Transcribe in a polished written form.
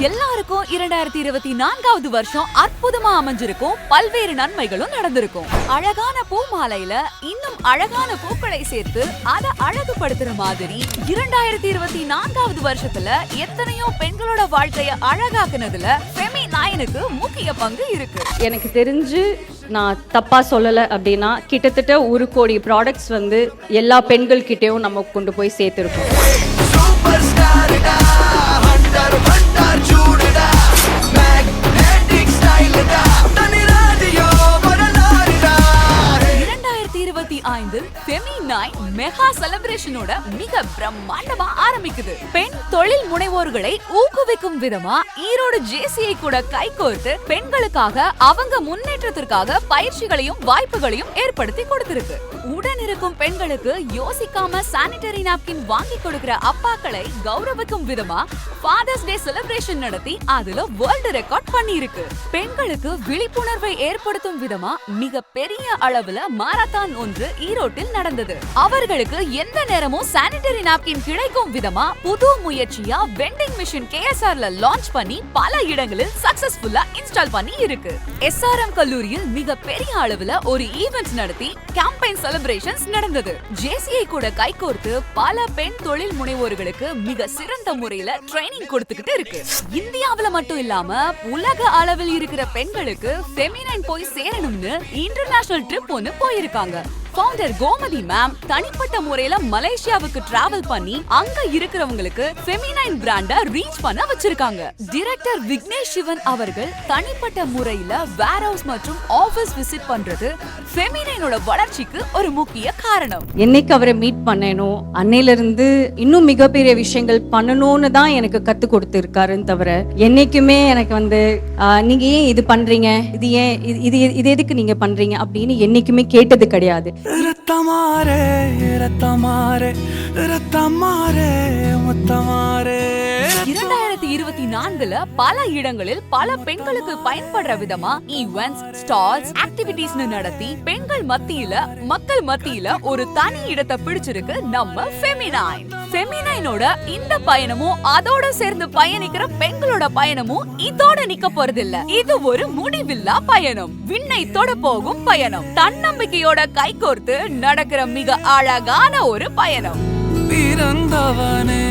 எல்லாருக்கும் 2024வது வருஷம் அற்புதமா அமைஞ்சிருக்கும். பல்வேறு நன்மைகளும் நடந்திருக்கும். அழகான பூ மாலையில இன்னும் அழகான பூக்களை சேர்த்து அதை அழகுபடுத்துற மாதிரி 2024வது வருஷத்துல எத்தனையோ பெண்களோட வாழ்க்கைய அழகாக்குனதுல ஃபெமினைனுக்கு முக்கிய பங்கு இருக்கு. எனக்கு தெரிஞ்சு நான் தப்பா சொல்லலை அப்படின்னா கிட்டத்தட்ட 1 கோடி ப்ராடக்ட்ஸ் வந்து எல்லா பெண்கள் கிட்டேயும் நம்ம கொண்டு போய் சேர்த்துருக்கோம். 2025 ஃபெமினைன் மெகா செலிப்ரேஷனோட மிக பிரம்மாண்டமா ஆரம்பிக்குது. பெண் தொழில் முனைவோர்களை ஊக்குவிக்கும் விதமா ஈரோடு ஜேசிஐ கூட கைகோர்த்து பெண்களுக்காக அவங்க முன்னேற்றத்திற்காக பயிற்சிகளையும் வாய்ப்புகளையும் ஏற்படுத்தி கொடுத்திருக்கு. உடன் இருக்கும் பெண்களுக்கு யோசிக்காம சானிட்டரி நாப்கின் வாங்கி கொடுக்கிற அப்பாக்களை கௌரவிக்கும் விதமா ஃபாதர்ஸ் டே செலிப்ரேஷன் நடத்தி அதுல வேர்ல்ட் ரெக்கார்ட் பண்ணி இருக்கு. பெண்களுக்கு விழிப்புணர்வை ஏற்படுத்தும் விதமா மிக பெரிய அளவுல மாரத்தான் ஒன்று ஈரோட்டில் நடந்தது. அவர்களுக்கு எந்த நேரமும் சானிட்டரி நாப்கின் கிடைக்கும் விதமா புது முயற்சியா வெண்டிங் மிஷின் கேஎஸ்ஆர்ல லான்ச் பண்ணி பல இடங்களில் சக்சஸ்ஃபுல்லா இன்ஸ்டால் பண்ணி இருக்கு. எஸ்ஆர்எம் கல்லூரியில் மிக பெரிய அளவுல ஒரு ஈவென்ட் நடத்தி கேம்பெயின் செலிப்ரேஷன்ஸ் நடந்தது. ஜேசிஐ கூட கைகோர்த்து பல பெண் தொழில் முனைவோர்களுக்கு மிக சிறந்த முறையில ட்ரைனிங் கொடுத்துக்கிட்டு இருக்கு. இந்தியாவுல மட்டும் இல்லாம உலக அளவில் இருக்கிற பெண்களுக்கு ஃபெமினைன் போய் சேரணும்னு இன்டர்நேஷனல் ட்ரிப் ஒன்னு போயிருக்காங்க. ஃபவுண்டர் கோமதி மேம் தனிப்பட்ட முறையில மலேசியாவுக்கு டிராவல் பண்ணி அங்க இருக்கிறவங்களுக்கு ஃபெமினைன் பிராண்ட ரீச் பண்ண வச்சிருக்காங்க. டைரக்டர் விக்னேஷ் சிவன் அவர்கள் தனிப்பட்ட முறையில வேர்ஹவுஸ் மற்றும் ஆபீஸ் விசிட் பண்றது ஃபெமினைனோட வளர்ச்சிக்கு ஒரு முக்கிய காரணம். என்னைக்கு அவரை மீட் பண்ணேனோ அன்னையில இருந்து இன்னும் மிகப்பெரிய விஷயங்கள் பண்ணணும்னு தான் எனக்கு கத்து கொடுத்திருக்காருன்னு தவிர என்னைக்குமே எனக்கு வந்து நீங்க ஏன் இது பண்றீங்க, இது ஏன் இது எதுக்கு நீங்க பண்றீங்க அப்படின்னு என்னைக்குமே கேட்டது கிடையாது. ரத்தமாரே ரத்தமாரே ரத்தமாரே முத்தமாரே 2024ல பல இடங்களில் பல பெண்களுக்கு பயன்படுற விதமா ஈவென்ட்ஸ், ஸ்டால்ஸ், ஆக்டிவிட்டீஸ்னு நடத்தி பெண்கள் மத்தியில மக்கள் மத்தியில ஒரு தனி இடத்தை பிடிச்சிருக்கு நம்ம ஃபெமினைன். ஃபெமினைனோட இந்த பயணமும் அதோட சேர்ந்து பயணிக்கிற பெண்களோட பயணமும் இதோட நிக்க போறதில்ல. இது ஒரு முடிவில்லா பயணம், விண்ணை தொட போகும் பயணம், தன்னம்பிக்கையோட கைகோர்த்து நடக்கிற மிக அழகான ஒரு பயணம். பிறந்தவனே